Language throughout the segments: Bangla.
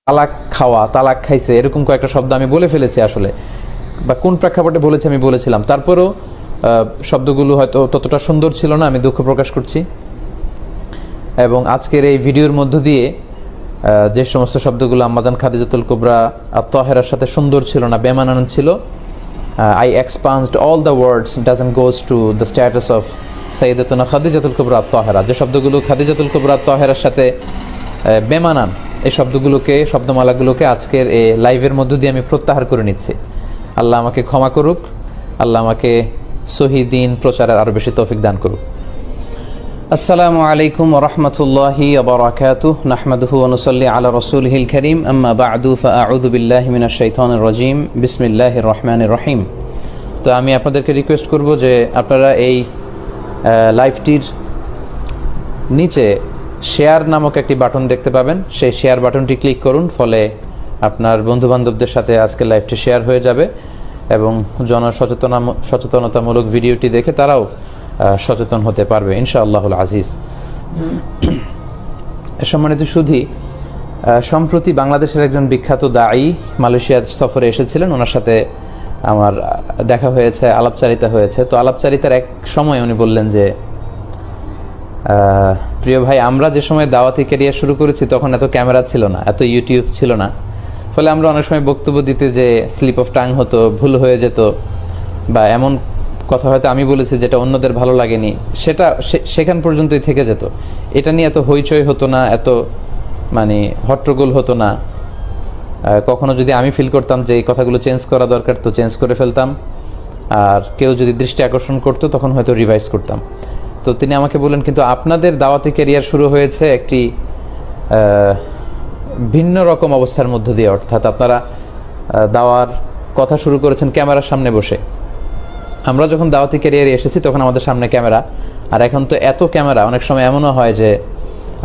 তালাক খাওয়া, তালাক খাইছে, এরকম কয়েকটা শব্দ আমি বলে ফেলেছি আসলে, বা কোন প্রেক্ষাপটে বলেছি আমি বলেছিলাম, তারপরেও শব্দগুলো হয়তো ততটা সুন্দর ছিল না, আমি দুঃখ প্রকাশ করছি। এবং আজকের এই ভিডিওর মধ্য দিয়ে যে সমস্ত শব্দগুলো আম্মাজান খাদিজাতুল কুবরা আত-তাহেরার সাথে সুন্দর ছিল না, বেমানান ছিল, I expunged all the words doesn't goes to the status of সাইয়্যিদাতুনা খাদিজাতুল কুবরা আত-তাহেরা। যে শব্দগুলো খাদিজাতুল কুবরা আত-তাহেরার সাথে বেমানান, এই শব্দগুলোকে, শব্দমালাগুলোকে আজকের এই লাইভের মধ্য দিয়ে আমি প্রত্যাহার করে নিচ্ছি। আল্লাহ আমাকে ক্ষমা করুক, আল্লাহ আমাকে সহি দ্বীন প্রচারের আরও বেশি তৌফিক দান করুক। আসসালামু আলাইকুম ওয়া রাহমাতুল্লাহি ওয়া বারাকাতুহু, নাহমাদুহু ওয়া নুসাল্লি আলা রাসূলিহিল কারীম, আম্মা বা'দু, ফাআউযু বিল্লাহি মিনাশ শাইতানির রাজীম, বিসমিল্লাহির রহমানির রহিম। তো আমি আপনাদেরকে রিকোয়েস্ট করব যে আপনারা এই লাইভটির নিচে শেয়ার নামক একটি বাটন দেখতে পাবেন, সেই শেয়ার বাটনটি ক্লিক করুন, ফলে আপনার বন্ধুবান্ধবদের সাথে আজকে লাইভটি শেয়ার হয়ে যাবে এবং সচেতনতামূলক ভিডিওটি দেখে তারাও সচেতন হতে পারবে ইনশাআল্লাহুল আজিজ। সম্মানিত সুধী, সম্প্রতি বাংলাদেশের একজন বিখ্যাত দায়ী মালয়েশিয়া সফরে এসেছিলেন, ওনার সাথে আমার দেখা হয়েছে, আলাপচারিতা হয়েছে। তো আলাপচারিতার এক সময় উনি বললেন যে, প্রিয় ভাই, আমরা যে সময় দাওয়াতি ক্যারিয়ার শুরু করেছি তখন এত ক্যামেরা ছিল না, এত ইউটিউব ছিল না, ফলে আমরা অনেক সময় বক্তব্য দিতে যে স্লিপ অফ টাং হতো, ভুল হয়ে যেত, বা এমন কথা হয়তো আমি বলেছি যেটা অন্যদের ভালো লাগেনি, সেটা সেখান পর্যন্তই থেকে যেত। এটা নিয়ে এত হইচই হতো না, এত মানে হট্টগোল হতো না। কখনো যদি আমি ফিল করতাম যে এই কথাগুলো চেঞ্জ করা দরকার, তো চেঞ্জ করে ফেলতাম, আর কেউ যদি দৃষ্টি আকর্ষণ করতো তখন হয়তো রিভাইজ করতাম। তো তিনি আমাকে বললেন, কিন্তু আপনাদের দাওয়াতি ক্যারিয়ার শুরু হয়েছে একটি ভিন্ন রকম অবস্থার মধ্য দিয়ে, অর্থাৎ আপনারা দাওয়ার কথা শুরু করেছেন ক্যামেরার সামনে বসে। আমরা যখন দাওয়াতি ক্যারিয়ারে এসেছি তখন আমাদের সামনে ক্যামেরা, আর এখন তো এত ক্যামেরা, অনেক সময় এমনও হয় যে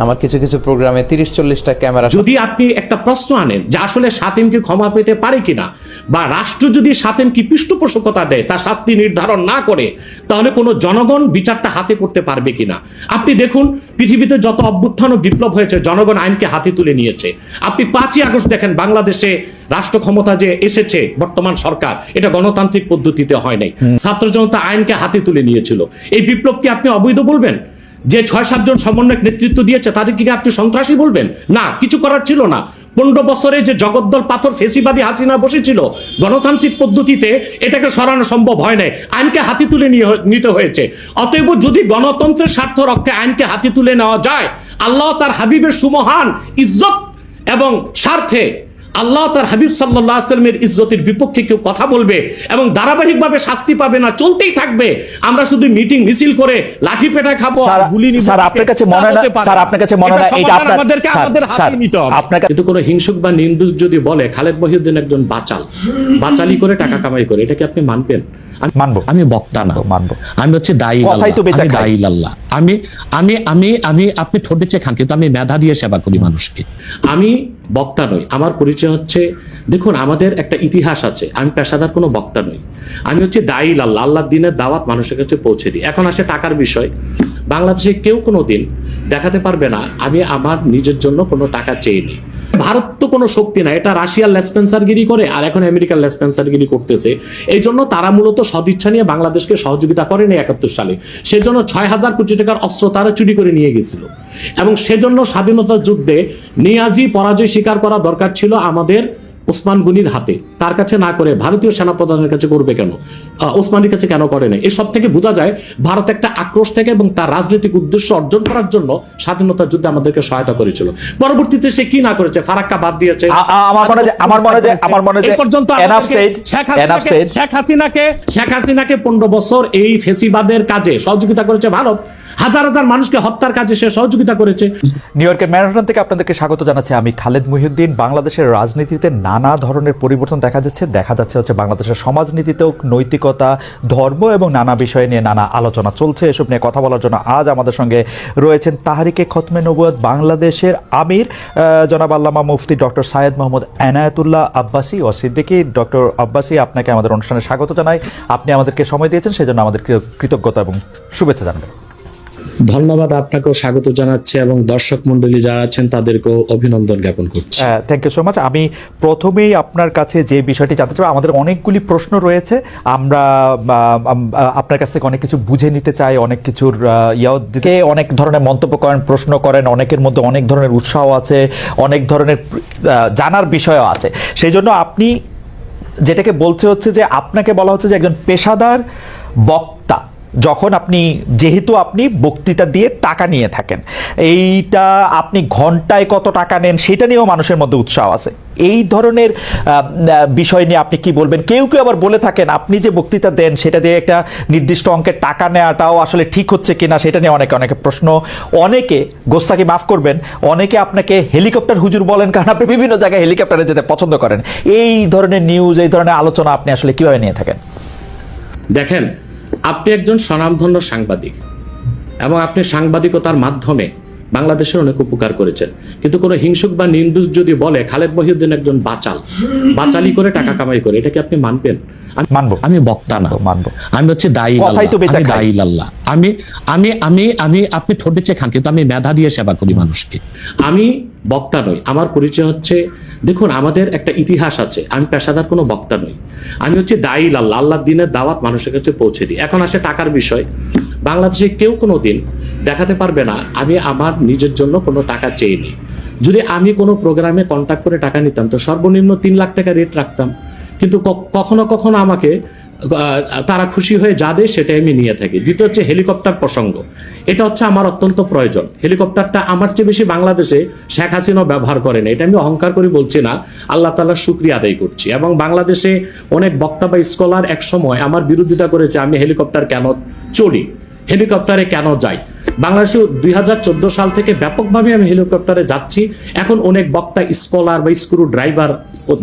আমার কিছু কিছু প্রোগ্রামে 30-40টা ক্যামেরা। যদি আপনি একটা প্রশ্ন আনেন যে আসলে শাতিমকে ক্ষমা পেতে পারে কিনা, বা রাষ্ট্র যদি শাতিমকে পৃষ্ঠপোষকতা দেয়, তার শাস্তি নির্ধারণ না করে, তাহলে কোনো জনগণ বিচারটা হাতে করতে পারবে কিনা? আপনি দেখুন, পৃথিবীতে যত অভ্যুত্থান ও বিপ্লব হয়েছে, জনগণ আইনকে হাতে তুলে নিয়েছে। আপনি 5ই আগস্ট দেখেন, বাংলাদেশে রাষ্ট্র ক্ষমতা যে এসেছে বর্তমান সরকার, এটা গণতান্ত্রিক পদ্ধতিতে হয় নাই, ছাত্র জনতা আইনকে হাতে তুলে নিয়েছিল। এই বিপ্লবকে আপনি অবৈধ বলবেন? যে 6-7 জন সমন্বয়ক নেতৃত্ব দিয়েছে তাদেরকে কি আপনি সন্ত্রাসী বলবেন? না, কিছু করার ছিল না। 15 বছরে যে জগদ্দল পাথর ফেসিবাদী হাসিনা বসেছিল, গণতান্ত্রিক পদ্ধতিতে এটাকে সরানো সম্ভব হয় নাই, আইনকে হাতে তুলে নিতে হয়েছে। অতএব যদি গণতন্ত্রের স্বার্থ রক্ষায় আইনকে হাতে তুলে নেওয়া যায়, আল্লাহ তার হাবিবের সুমহান ইজ্জত এবং স্বার্থে আল্লাহ তার হাবিব সাল্লাল্লাহু আলাইহি ওয়াসাল্লামের ইজ্জতের বিপক্ষে কেউ কথা বলবে এবং ধারাবাহিকভাবে শাস্তি পাবে না, চলতেই থাকবে। আমরা শুধু মিটিং মিছিল করে লাঠি পেটা খাবো আর গুলি নিব। স্যার, আপনার কাছে মনে হয় না, স্যার আপনার কাছে মনে হয় না এটা আমাদের হাতে নিতে হবে। কিন্তু কোনো হিংসুক বা নিন্দুক যদি বলে খালেদ মহিউদ্দিন একজন বাচাল, বাচালি করে টাকা কামাই করে, এটা কি আপনি মানবেন? মানবো। আমি বক্তা না, মানবো। আমি হচ্ছে দায়ী আল্লাহ। আমি আপনি ঠোঁটে চেয়ে খান, কিন্তু আমি মেধা দিয়ে সেবা করি মানুষকে। আমি বক্তা নই, আমার পরিচয় হচ্ছে, দেখুন আমাদের একটা ইতিহাস আছে, আমি পেশাদার কোনো বক্তা নই, আমি হচ্ছে দায়ী আল্লাহ, আল্লাহর দিনের দাওয়াত মানুষের কাছে পৌঁছে দিই। এখন আসে টাকার বিষয়। বাংলাদেশে কেউ কোনো দিন দেখাতে পারবে না আমি আমার নিজের জন্য কোনো টাকা চেয়ে নিই। ভারত তো কোনো শক্তি না, এটা রাশিয়ার লেসপেন্সারগিরি করে আর এখন আমেরিকার লেসপেন্সারগিরি করতেছে। এই জন্য তারা মূলত সদিচ্ছা নিয়ে বাংলাদেশকে সহযোগিতা করেনি 71 সালে। সেজন্য 6,000 কোটি টাকার অস্ত্র তারা চুরি করে নিয়ে গেছিল, এবং সেজন্য স্বাধীনতা যুদ্ধে নিয়াজি পরাজয় স্বীকার করা দরকার ছিল আমাদের ওসমান গনির হাতে, তার কাছে না করে ভারতীয় সেনাপ্রধানের কাছে করবে কেন, ওসমানীর কাছে কেন করে না? এসব থেকে বোঝা যায় ভারত একটা আক্রোশ থেকে এবং তার রাজনৈতিক উদ্দেশ্য অর্জন করার জন্য স্বাধীনতা যুদ্ধে আমাদেরকে সহায়তা করেছিল। পরবর্তীতে সে কি না করেছে, ফারাক্কা বাদ দিয়েছে। আমার মনে হয় পর্যন্ত শেখ হাসিনাকে 15 বছর এই ফেসিবাদের কাজে সহযোগিতা করেছে ভারত, হাজার হাজার মানুষকে হত্যার কাজে সে সহযোগিতা করেছে। নিউ ইয়র্কের ম্যানহাটন থেকে আপনাদেরকে স্বাগত জানাচ্ছি, আমি খালেদ মহিউদ্দিন। বাংলাদেশের রাজনীতিতে নানা ধরনের পরিবর্তন দেখা যাচ্ছে হচ্ছে বাংলাদেশের সমাজনীতিতেও নৈতিকতা, ধর্ম এবং নানা বিষয় নিয়ে নানা আলোচনা চলছে। এসব নিয়ে কথা বলার জন্য আজ আমাদের সঙ্গে রয়েছেন তাহরিকে খতমে নবুয়ত বাংলাদেশের আমির জনাব আল্লামা মুফতি ডক্টর সাইয়েদ মোহাম্মদ এনায়েতুল্লাহ আব্বাসী ও সিদ্দিকী। ডক্টর আব্বাসী, আপনাকে আমাদের অনুষ্ঠানে স্বাগত জানাই। আপনি আমাদেরকে সময় দিয়েছেন, সেজন্য আমাদের কৃতজ্ঞতা এবং শুভেচ্ছা জানাবেন। ধন্যবাদ, আপনাকেও স্বাগত জানাচ্ছি এবং দর্শক মণ্ডলী যারা আছেন তাদেরকেও অভিনন্দন জ্ঞাপন করছি। Thank you so much. আমি প্রথমেই আপনার কাছে যে বিষয়টি জানতে চাই, আমাদের অনেকগুলি প্রশ্ন রয়েছে, আমরা আপনার কাছ থেকে অনেক কিছু বুঝে নিতে চাই, অনেক কিছুর দিকে অনেক ধরনের মন্তব্য করেন, প্রশ্ন করেন, অনেকের মধ্যে অনেক ধরনের উৎসাহ আছে, অনেক ধরনের জানার বিষয়ও আছে। সেই জন্য আপনি যেটাকে বলছে হচ্ছে যে আপনাকে বলা হচ্ছে যে একজন পেশাদার বক্তা, যখন আপনি যেহেতু আপনি বক্তৃতা দিয়ে টাকা নিয়ে থাকেন, এইটা আপনি ঘন্টায় কত টাকা নেন সেটা নিয়েও মানুষের মধ্যে উৎসাহ আছে। এই ধরনের বিষয় নিয়ে আপনি কি বলবেন? কেউ কেউ আবার বলে থাকেন আপনি যে বক্তৃতা দেন সেটা দিয়ে একটা নির্দিষ্ট অঙ্কের টাকা নেওয়াটাও আসলে ঠিক হচ্ছে কিনা সেটা নিয়ে অনেকে প্রশ্ন। অনেকে, গোস্তাকি মাফ করবেন, অনেকে আপনাকে হেলিকপ্টার হুজুর বলেন, কারণ আপনি বিভিন্ন জায়গায় হেলিকপ্টারে যেতে পছন্দ করেন। এই ধরনের নিউজ, এই ধরনের আলোচনা আপনি আসলে কিভাবে নিয়ে থাকেন? দেখেন, আপনি একজন স্বনামধন্য সাংবাদিক এবং আপনি সাংবাদিকতার মাধ্যমে বাংলাদেশের অনেক উপকার করেছেন, কিন্তু কোনো হিংসুক বা নিন্দুক যদি বলে খালেদ মহিউদ্দিন একজন বাচালি করে টাকা কামাই করে, এটা কি আপনি মানবেন? মানবো। আমি বক্তা না, মানবো। আমি হচ্ছে দায়ী আল্লাহ। আমি আপনি ঠোঁটে চেয়ে খান, কিন্তু আমি মেধা দিয়ে সেবা করি মানুষকে। আমি বক্তা নই। আমার পরিচয় হচ্ছে, দেখুন আমাদের একটা ইতিহাস আছে, আমি পেশাদার কোনো বক্তা নই, আমি হচ্ছে দায়ী আল্লাহ। আল্লাহর দিনের দাওয়াত মানুষের কাছে পৌঁছে দিই। এখন আসে টাকার বিষয়। বাংলাদেশে কেউ কোনো দিন দেখাতে পারবে না আমি আমার নিজের জন্য কোনো টাকা চেয়ে। যদি আমি কোনো প্রোগ্রামে কন্ট্যাক্ট করে টাকা নিতাম তো সর্বনিম্ন 3 লাখ টাকা রেট রাখতাম, কিন্তু কখনো কখনো আমাকে তারা খুশি হয়ে যা দেয় সেটাই আমি নিয়ে থাকি। দ্বিতীয় হচ্ছে হেলিকপ্টার প্রসঙ্গ, এটা হচ্ছে আমার অত্যন্ত প্রয়োজন। হেলিকপ্টারটা আমার চেয়ে বেশি বাংলাদেশে শেখ হাসিনা ব্যবহার করে না, এটা আমি অহংকার করে বলছি না, আল্লাহ তাআলার শুকরিয়া আদায় করছি। এবং বাংলাদেশে অনেক বক্তা বা স্কলার এক সময় আমার বিরোধিতা করেছে, আমি হেলিকপ্টার কেন চড়ি, হেলিকপ্টারে কেন যাই। বাংলাদেশে 2014 সাল থেকে ব্যাপকভাবে আমি হেলিকপ্টারে যাচ্ছি। এখন অনেক বক্তা, স্কলার বা স্ক্রু ড্রাইভার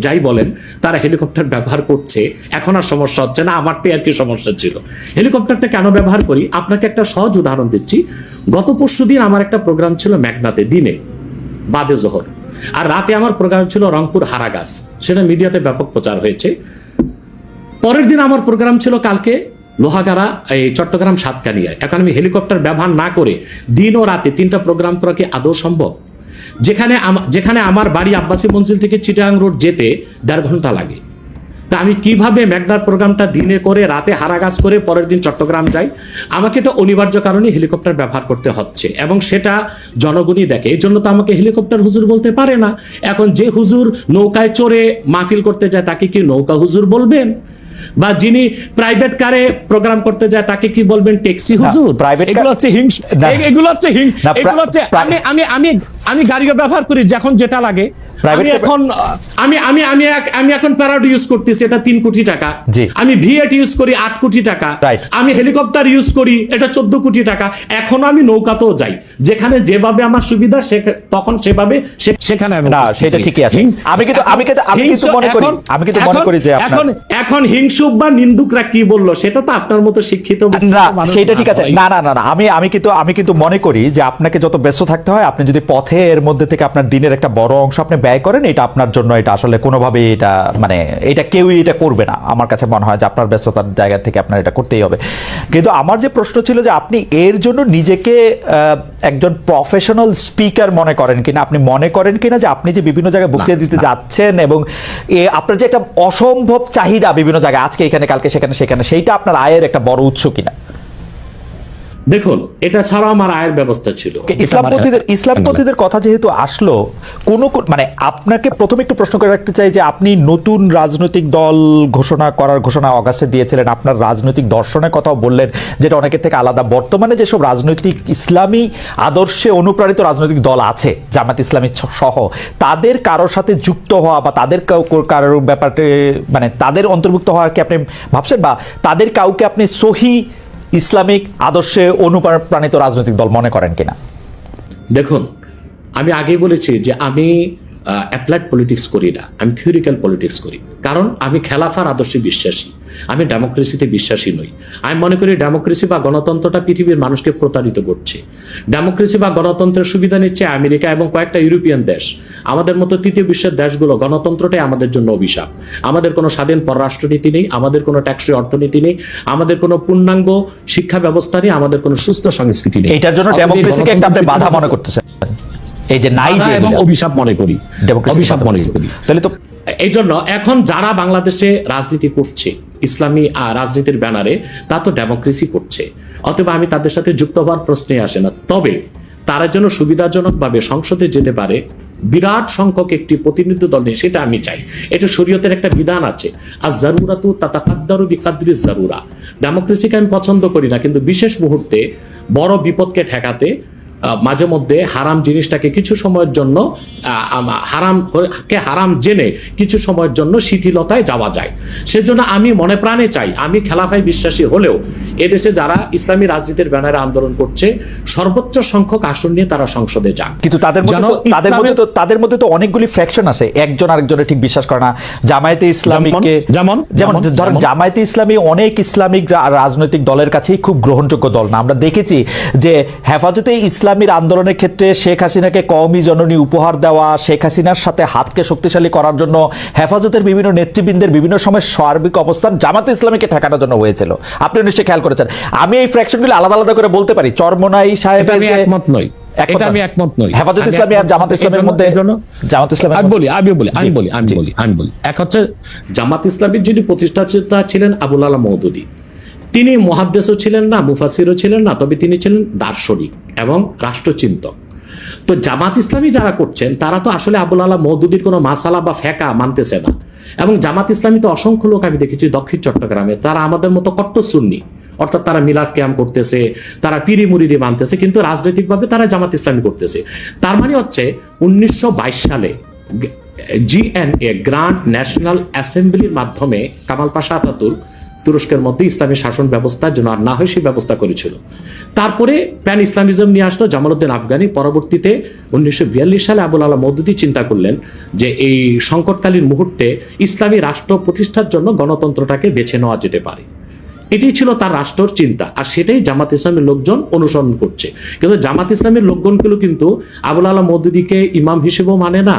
যাই বলেন, তারা হেলিকপ্টার ব্যবহার করছে, এখন আর সমস্যা হচ্ছে না। আমারটাই আর কি সমস্যা ছিল। হেলিকপ্টারটা কেন ব্যবহার করি, আপনাকে একটা সহজ উদাহরণ দিচ্ছি। গত পরশুদিন আমার একটা প্রোগ্রাম ছিল মেঘনাতে, দিনে বাদে জোহর, আর রাতে আমার প্রোগ্রাম ছিল রংপুর হারাগাছ, সেটা মিডিয়াতে ব্যাপক প্রচার হয়েছে। পরের দিন আমার প্রোগ্রাম ছিল কালকে লোহাগাড়া, এই চট্টগ্রাম সাতকানিয়ায়। এখন আমি হেলিকপ্টার ব্যবহার না করে দিন ও রাতে 3টা প্রোগ্রাম করা কি আদৌ সম্ভব? যেখানে আমার বাড়ি আব্বাসী মঞ্জিল থেকে চিটাগাং রোড যেতে 1.5 ঘন্টা লাগে, তা আমি কিভাবে মেঘনার প্রোগ্রামটা দিনে করে রাতে হারাগাছ করে পরের দিন চট্টগ্রাম যাই? আমাকে এটা অনিবার্য কারণে হেলিকপ্টার ব্যবহার করতে হচ্ছে, এবং সেটা জনগণই দেখে। এই জন্য তো আমাকে হেলিকপ্টার হুজুর বলতে পারে না। এখন যে হুজুর নৌকায় চড়ে মাহফিল করতে যায় তাকে কি নৌকা হুজুর বলবেন? বা যিনি প্রাইভেট কারে প্রোগ্রাম করতে যায় তাকে কি বলবেন? ট্যাক্সি হুজুর? এগুলো হচ্ছে আমি গাড়িও ব্যবহার করি যখন যেটা লাগে। আমি এখন প্যারাড ইউজ করতেছি, এটা 3 কোটি টাকা। আমি ভিএট ইউজ করি 8 কোটি টাকা। আমি হেলিকপ্টার ইউজ করি, এটা 14 কোটি টাকা। এখন আমি নৌকাতেও যাই, যেখানে যেভাবে আমার সুবিধা তখন সেভাবে সেখানে আমি। না, সেটা ঠিকই আছে। আমি কিন্তু মনে করি যে এখন হিংসুক বা নিন্দুকরা কি বললো সেটা তো আপনার মতো শিক্ষিত না, সেটা ঠিক আছে। না, আমি কিন্তু মনে করি যে আপনাকে যত ব্যস্ত থাকতে হয়, আপনি যদি পথে এর মধ্যে থেকে আপনার দিনের একটা বড় অংশ আপনি ব্যয় করেন, এটা আপনার জন্য, এটা আসলে কোনোভাবে এটা মানে এটা কেউই এটা করবে না। আমার কাছে মনে হয় যে আপনার ব্যস্ততার জায়গা থেকে আপনার এটা করতেই হবে। কিন্তু আমার যে প্রশ্ন ছিল যে আপনি এর জন্য নিজেকে একজন প্রফেশনাল স্পিকার মনে করেন কিনা, আপনি মনে করেন কিনা যে আপনি যে বিভিন্ন জায়গায় বক্তৃতা দিতে যাচ্ছেন এবং আপনার যে একটা অসম্ভব চাহিদা বিভিন্ন জায়গায়, আজকে এখানে কালকে সেখানে, সেইটা আপনার আয়ের একটা বড় উৎস কিনা? দেখুন, এটা ছাড়া আমার আয়ের ব্যবস্থা ছিল। ইসলামপন্থীদের কথা যেহেতু আসলো, মানে আপনাকে প্রথমে একটু প্রশ্ন করে রাখতে চাই যে আপনি নতুন রাজনৈতিক দল ঘোষণা অগাস্টে দিয়েছিলেন, আপনার রাজনৈতিক দর্শনের কথাও বললেন, যেটা অনেকের থেকে আলাদা। বর্তমানে যেসব রাজনৈতিক ইসলামী আদর্শে অনুপ্রাণিত রাজনৈতিক দল আছে, জামাত ইসলামী সহ, তাদের কারোর সাথে যুক্ত হওয়া বা তাদের কারোর ব্যাপারে মানে তাদের অন্তর্ভুক্ত হওয়ার কি আপনি ভাবছেন, বা তাদের কাউকে আপনি সহি ইসলামিক আদর্শে অনুপ্রাণিত রাজনৈতিক দল মনে করেন কিনা? দেখুন, আমি আগেই বলেছি যে আমি অ্যাপ্লাইড পলিটিক্স করি না, আমি থিওরিক্যাল পলিটিক্স করি। কারণ আমি খেলাফার আদর্শে বিশ্বাসী আমি ডেমোক্রেসিতে বিশ্বাসী নই। আমি মনে করি ডেমোক্রেসি বা গণতন্ত্রটা পৃথিবীর মানুষকে প্রতারিত করছে। ডেমোক্রেসি বা গণতন্ত্রের সুবিধা নিচ্ছে আমেরিকা এবং কয়েকটা ইউরোপিয়ান দেশ। আমাদের মতো তৃতীয় বিশ্বের দেশগুলো গণতন্ত্রটাই আমাদের জন্য অভিশাপ। আমাদের কোনো স্বাধীন পররাষ্ট্রনীতি নেই, আমাদের কোনো ট্যাক্সই অর্থনীতি নেই, আমাদের কোনো পূর্ণাঙ্গ শিক্ষা ব্যবস্থা নেই, আমাদের কোনো সুস্থ সংস্কৃতি নেই। এটার জন্য ডেমোক্রেসিকে একটা আপনি বাধা মনে করতেছেন, এই যে নাই যে এবং অভিশাপ মনে করি, অভিশাপ মনে করি। তাহলে তো এই জন্য এখন যারা বাংলাদেশে রাজনীতি করছে ইসলামী রাজনীতির ব্যানারে, তা তো ডেমোক্রেসি করছে, অথবা আমি তাদের সাথে যুক্ত হওয়ার প্রশ্নে আসে না। তবে তারা যেন সুবিধাজনকভাবে সংসদে যেতে পারে, বিরাট সংখ্যক একটি প্রতিনিধি দল নেই, সেটা আমি চাই। এটা শরীয়তের একটা বিধান আছে, আর জারুরাতু তাতাকাদ্দারু বিকাদ্রি জারুরা। ডেমোক্রেসিকে আমি পছন্দ করি না, কিন্তু বিশেষ মুহূর্তে বড় বিপদকে ঠেকাতে মাঝে মধ্যে হারাম জিনিসটাকে কিছু সময়ের জন্য হারাম জেনে কিছু সময়ের জন্য শিথিলতায় যাওয়া যায়। সেজন্য আমি মনে প্রাণে চাই, আমি খেলাফায় বিশ্বাসী হলেও এদেশে যারা ইসলামী রাজনীতির ব্যানারে আন্দোলন করছে সর্বোচ্চ সংখ্যক আসন নিয়ে তারা সংসদে যাক। কিন্তু তাদের মধ্যে তো অনেকগুলি ফ্যাকশন আছে, একজন আরেকজনের ঠিক বিশ্বাস করে না। জামায়াতে ইসলামীকে যেমন ধরেন জামায়াতে ইসলামী অনেক ইসলামিক রাজনৈতিক দলের কাছেই খুব গ্রহণযোগ্য দল না। আমরা দেখেছি যে হেফাজতে ইসলামীর আন্দোলনের ক্ষেত্রে শেখ হাসিনাকে কওমি জননী উপহার দেওয়া, শেখ হাসিনার সাথে হাতকে শক্তিশালী করার জন্য হেফাজতের বিভিন্ন নেতৃবৃন্দের বিভিন্ন সময় সার্বিক অবস্থান জামাতে ইসলামীকে ঠেকানোর জন্য হয়েছিল। আপনি নিশ্চয়ই খেয়াল করেছেন। আমি এই ফ্র্যাকশনগুলো আলাদা আলাদা করে বলতে পারি। চরমোনাই সাহেবের আমি একমত নই, এটা আমি একমত নই। হেফাজত ইসলামী আর জামাত ইসলামের মধ্যে জামাত ইসলাম আমি বলি এক হচ্ছে জামাত ইসলামীর যিনি প্রতিষ্ঠাতা ছিলেন আবুল আলা মওদুদী, তিনি মুহাদ্দিসও ছিলেন না, মুফাসসিরও ছিলেন না, তবে তিনি ছিলেন দার্শনিক এবং রাষ্ট্রচিন্তক। তো জামাত ইসলামী যারা করছেন তারা তো আসলে আবুল আলা মওদুদীর কোনো মাসালা বা ফেকা মানতেছে না। এবং জামাত ইসলামী তো অসংখ্য লোক আমি দেখেছি দক্ষিণ চট্টগ্রামে, তারা আমাদের মতো কট্টর সুন্নি, অর্থাৎ তারা মিলাদ কিয়াম করতেছে, তারা পিরি মুরিদি মানতেছে, কিন্তু রাজনৈতিকভাবে তারা জামাত ইসলামী করতেছে। তার মানে হচ্ছে 1922 সালে জিএনএ গ্র্যান্ড ন্যাশনাল অ্যাসেম্বলির মাধ্যমে কামাল পাশা আতাতুর্ক তুরস্কের মধ্যে ইসলামী শাসন ব্যবস্থার জন্য আর না হয় সেই ব্যবস্থা করেছিল। তারপরে প্যান ইসলামিজম নিয়ে আসলো জামালউদ্দিন আফগানি। পরবর্তীতে 1942 সালে আবুল আলা মওদুদী চিন্তা করলেন যে এই সংকটকালীন মুহূর্তে ইসলামী রাষ্ট্র প্রতিষ্ঠার জন্য গণতন্ত্রটাকে বেছে নেওয়া যেতে পারে। এটাই ছিল তার রাষ্ট্রের চিন্তা, আর সেটাই জামাত ইসলামের লোকজন অনুসরণ করছে। কিন্তু জামাত ইসলামের লোকজনগুলো কিন্তু আবুল আলা মওদুদীকে ইমাম হিসেবেও মানে না,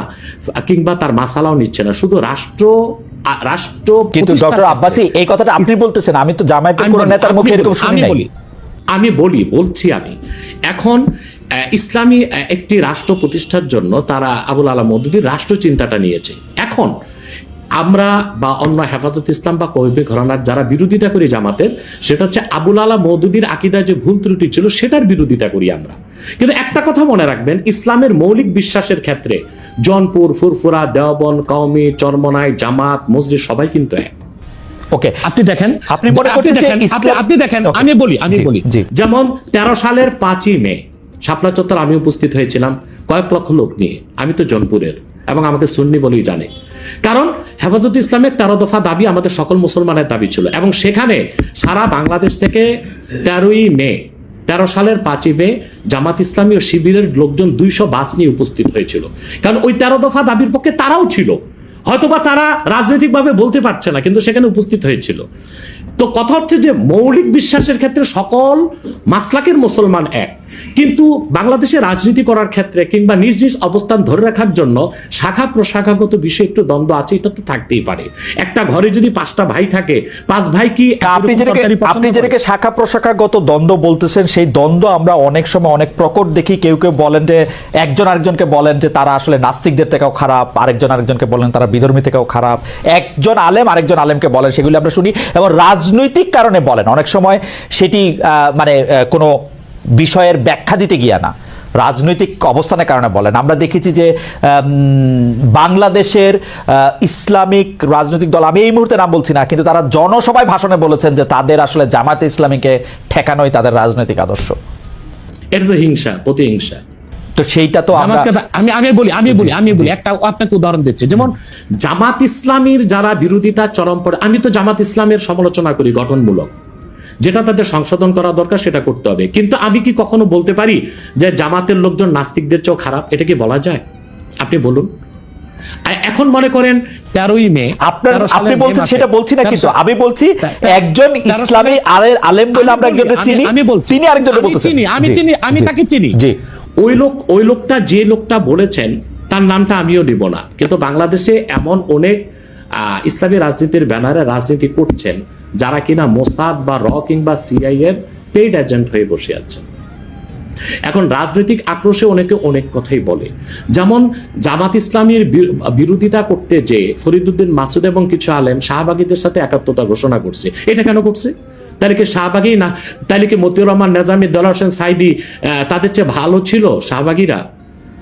কিংবা তার মাসালাও নিচ্ছে না, শুধু রাষ্ট্র। কিন্তু ডক্টর আব্বাসী এই কথাটা আপনি বলতেছেন, আমি তো জামায়াতের কোন নেতার মুখে এরকম শুনি নাই। আমি বলছি এখন ইসলামী একটি রাষ্ট্র প্রতিষ্ঠার জন্য তারা আবুল আলা মওদুদীর রাষ্ট্র চিন্তাটা নিয়েছে। এখন আমরা বা অন্য হেফাজত ইসলাম বা কওমি ঘরানার যারা বিরোধিতা করি জামাতের, সেটা হচ্ছে আবুল আলা মওদুদীর আকীদায় যে ভুল ত্রুটি ছিল সেটার বিরোধিতা করি আমরা। কিন্তু একটা কথা মনে রাখবেন, ইসলামের মৌলিক বিশ্বাসের ক্ষেত্রে জৌনপুর, ফুরফুরা, দেওবন্দ, কওমি, চরমোনাই, জামাত, মসজিদ সবাই কিন্তু এক। ওকে, আপনি দেখেন, আমি বলি যেমন 13 সালের 5ই মে শাপলা চত্বর আমি উপস্থিত হয়েছিলাম কয়েক লক্ষ লোক নিয়ে। আমি তো জৌনপুরের এবং আমাকে সুন্নি বলেই জানে, কারণ হেফাজত ইসলামের 13 দফা দাবি আমাদের সকল মুসলমানের দাবি ছিল। এবং সেখানে সারা বাংলাদেশ থেকে 13 সালের 5ই মে জামাত ইসলামী ও শিবিরের লোকজন 200 বাস নিয়ে উপস্থিত হয়েছিল, কারণ ওই 13 দফা দাবির পক্ষে তারাও ছিল। হয়তোবা তারা রাজনৈতিকভাবে বলতে পারছে না, কিন্তু সেখানে উপস্থিত হয়েছিল। তো কথা হচ্ছে যে মৌলিক বিশ্বাসের ক্ষেত্রে সকল মাসলাকের মুসলমান এক, কিন্তু বাংলাদেশে রাজনীতি করার ক্ষেত্রে কিংবা নিজ নিজ অবস্থান ধরে রাখার জন্য শাখা প্রশাখাগত বিষয়ে একটু দ্বন্দ্ব আছে, এটা তো থাকতেই পারে। একটা ঘরে যদি 5টা ভাই থাকে, 5 ভাই কি আপনি যেটাকে শাখা প্রশাখাগত দ্বন্দ্ব বলতেছেন, সেই দ্বন্দ্ব আমরা অনেক সময় অনেক প্রকট দেখি। কেউ কেউ বলেন যে একজন আরেকজনকে বলেন যে তারা আসলে নাস্তিকদের থেকেও খারাপ, আরেকজন আরেকজনকে বলেন তারা বিধর্মী থেকেও খারাপ, একজন আলেম আরেকজন আলেমকে বলেন, সেগুলি আমরা শুনি। এবং রাজনৈতিক কারণে বলেন, অনেক সময় সেটি মানে কোনো বিষয়ের ব্যাখ্যা দিতে গিয়া না, রাজনৈতিক অবস্থানের কারণে বলেন। আমরা দেখেছি যে বাংলাদেশের ইসলামিক রাজনৈতিক দল, আমি এই মুহূর্তে নাম বলছি না, কিন্তু তারা জনসভায় ভাষণে বলেছেন যে তাদের আসলে জামাতে ইসলামীকে ঠেকানোই তাদের রাজনৈতিক আদর্শ। এটা তো হিংসা, প্রতিহিংসা। তো সেইটা তো আমি বলি একটা আপনাকে উদাহরণ দিচ্ছি। যেমন জামাত ইসলামীর যারা বিরোধিতা চরম পড়ে, আমি তো জামাত ইসলামের সমালোচনা করি গঠনমূলক, যেটা তাদের সংশোধন করা দরকার সেটা করতে হবে। কিন্তু আমি কি কখনো বলতে পারি যে জামাতের লোকজন নাস্তিকদের চেয়েও খারাপ? এটা কি বলা যায়? আপনি বলুন। এখন মনে করেন 13ই মে আপনি বলছেন সেটা বলছি না, কিন্তু আমি বলছি একজন ইসলামী আলেম বলে আমরা একজনকে চিনি, তিনি আরেকজনকে বলতেছেন। আমি তাকে চিনি। ওই লোকটা যে লোকটা বলেছেন তার নামটা আমিও নিব না, কিন্তু বাংলাদেশে এমন অনেক ইসলামী রাজনীতির ব্যানারে রাজনীতি করছেন যারা কিনা মোসাদ বা কিংবা সিআই এর পেইড এজেন্ট হয়ে বসে আছেন। এখন রাজনৈতিক আক্রোশে অনেকে অনেক কথাই বলে, যেমন জামাত ইসলামীর বিরোধিতা করতে যে ফরিদউদ্দিন মাসুদ এবং কিছু আলেম শাহবাগীদের সাথে একাত্মতা ঘোষণা করছে। এটা কেন করছে? তাহলে কি শাহবাগী না, তাহলে কি মতিউর রহমান নেজামী, দেলোয়ার হোসেন সাইদি তাদের চেয়ে ভালো ছিল শাহবাগীরা?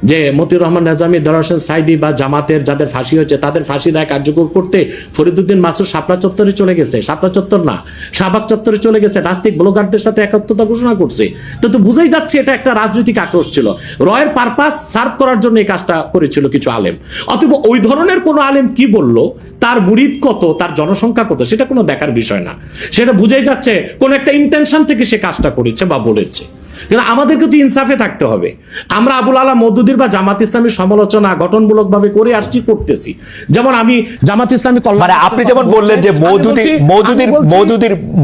যে মতিউর রহমান নেজামী, দেলোয়ার হোসেন সাইদি বা জামাতের যাদের ফাঁসি হয়েছে তাদের ফাঁসি রায় কার্যকর করতে ফরিদউদ্দিন মাসুদ শাপলা চত্বরে চলে গেছে, শাপলা চত্বর না শাহবাগ চত্বরে চলে গেছে, নাস্তিক ব্লগারদের সাথে একাত্মতা ঘোষণা করছে। তো বুঝাই যাচ্ছে এটা একটা রাজনৈতিক আক্রোশ ছিল, রয়ের পারপাস সার্ভ করার জন্য এই কাজটা করেছিল কিছু আলেম। অথবা ওই ধরনের কোন আলেম কি বলল, তার মুরিদ কত, তার জনসংখ্যা কত, সেটা কোনো দেখার বিষয় না। সেটা বুঝাই যাচ্ছে কোন একটা ইন্টেনশন থেকে সে কাজটা করেছে বা বলেছে। কিন্তু আমাদেরকে তো ইনসাফে থাকতে হবে। আমরা আবুল আলা মওদুদীর বা জামাত ইসলামীর সমালোচনা গঠনমূলক ভাবে করে আসছি, করতেছি। যেমন আমি জামাত ইসলামী মানে আপনি যেমন বললেন যে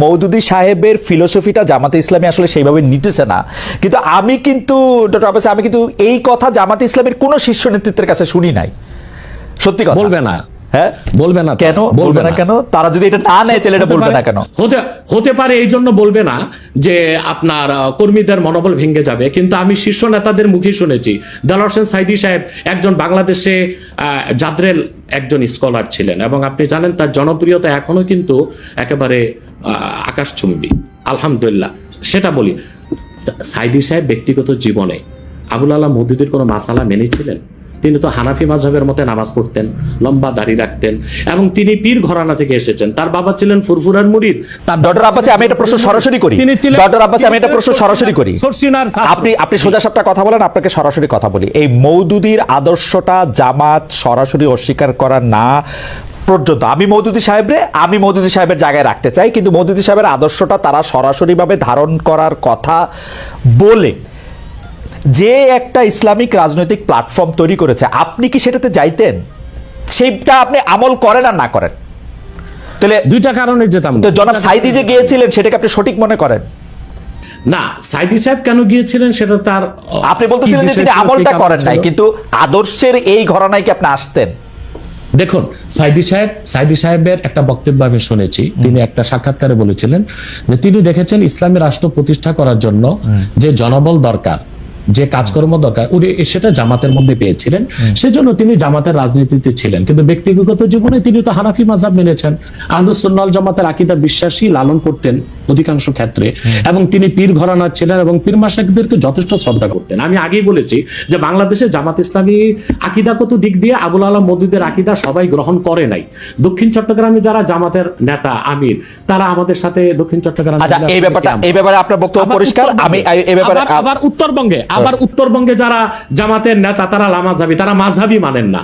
মওদুদী সাহেবের ফিলোসফিটা জামাতে ইসলামী আসলে সেইভাবে নিতেছে না, কিন্তু আমি কিন্তু ডক্টর আব্বাস, আমি কিন্তু এই কথা জামাতে ইসলামীর কোন শীর্ষ নেতৃত্বের কাছে শুনি নাই। সত্যি কথা বলবে না, হ্যাঁ বলবে না কেন? বলবে না কেন? তারা যদি এটা না নেয় তাহলে এটা বলবে না কেন? হতে পারে এই জন্য বলবে না যে আপনার কর্মীদের মনোবল ভেঙে যাবে। কিন্তু আমি শীর্ষ নেতাদের মুখে শুনেছি, দেলোয়ার হোসেন সাইদি সাহেব একজন বাংলাদেশে জাদ্রেল একজন স্কলার ছিলেন, এবং আপনি জানেন তার জনপ্রিয়তা এখনো কিন্তু একেবারে আকাশচুম্বী, আলহামদুলিল্লাহ। সেটা বলি, সাইদি সাহেব ব্যক্তিগত জীবনে আবুল আলা মওদুদীর কোনো মাসালা মেনেছিলেন? তিনি তো হানাফি মাযহাবের মতে নামাজ পড়তেন, লম্বা দাড়ি রাখতেন, এবং তিনি পীর ঘরানা থেকে এসেছেন। তার বাবা ছিলেন ফুরফুরার মুরিদ। ডক্টর আব্বাসী, আমি এটা প্রশ্ন সরাসরি করি। ডক্টর আব্বাসী, আমি এটা প্রশ্ন সরাসরি করি। আপনি সোজা সাপটা কথা বলেন, আপনাকে সরাসরি কথা বলি। এই মওদুদীর আদর্শটা জামাত সরাসরি অস্বীকার করা না পর্যন্ত আমি মওদুদী সাহেবের জায়গায় রাখতে চাই, কিন্তু মওদুদী সাহেবের আদর্শটা তারা সরাসরি ভাবে ধারণ করার কথা বলে যে একটা ইসলামিক রাজনৈতিক প্ল্যাটফর্ম তৈরি করেছে, আপনি কি সেটাতে যাইতেন? সেইটা আপনি আমল করেন আর না করেন? তাহলে দুইটা কারণে যেতাম। তো জনাব সাইদি যে গিয়েছিলেন সেটাকে আপনি সঠিক মনে করেন? না, সাইদি সাহেব কেন গিয়েছিলেন সেটা তার, আপনি বলতেছিলেন যে তিনি আমলটা করেন নাই, কিন্তু আদর্শের এই ঘরানায় কি আপনি আসতেন? দেখুন, সাইদি সাহেবের একটা বক্তব্য আমি শুনেছি, তিনি একটা সাক্ষাৎকারে বলেছিলেন যে তিনি দেখেছেন ইসলামী রাষ্ট্র প্রতিষ্ঠা করার জন্য যে জনবল দরকার, যে কাজকর্ম দরকার, উনি সেটা জামাতের মধ্যে পেয়েছিলেন, সেজন্য তিনি জামাতের রাজনীতিতে ছিলেন। কিন্তু ব্যক্তিগত জীবনে তিনি তো হানাফি মাযহাব মেনেছেন, আহলুস সুন্নাহ ওয়াল জামাতের আকীদা বিশ্বাসী লালন করতেন অধিকাংশ ক্ষেত্রে, এবং তিনি পীর ঘরানার ছিলেন এবং পীর মাশায়েখদেরকে যথেষ্ট শ্রদ্ধা করতেন। আমি আগেই বলেছি যে বাংলাদেশে জামাত ইসলামী আকীদাগত দিক দিয়ে আবুল আলা মওদুদীর আকীদা সবাই গ্রহণ করে নাই। দক্ষিণ চট্টগ্রামে যারা জামাতের নেতা আমির, তারা আমাদের সাথে দক্ষিণ চট্টগ্রাম, আচ্ছা, এই ব্যাপারে আপনার বক্তব্য পরিষ্কার। আমি এই ব্যাপারে আবার উত্তরবঙ্গে যারা জামাতের নেতা তারা লামাযহাবী, তারা মাযহাবী মানেন না।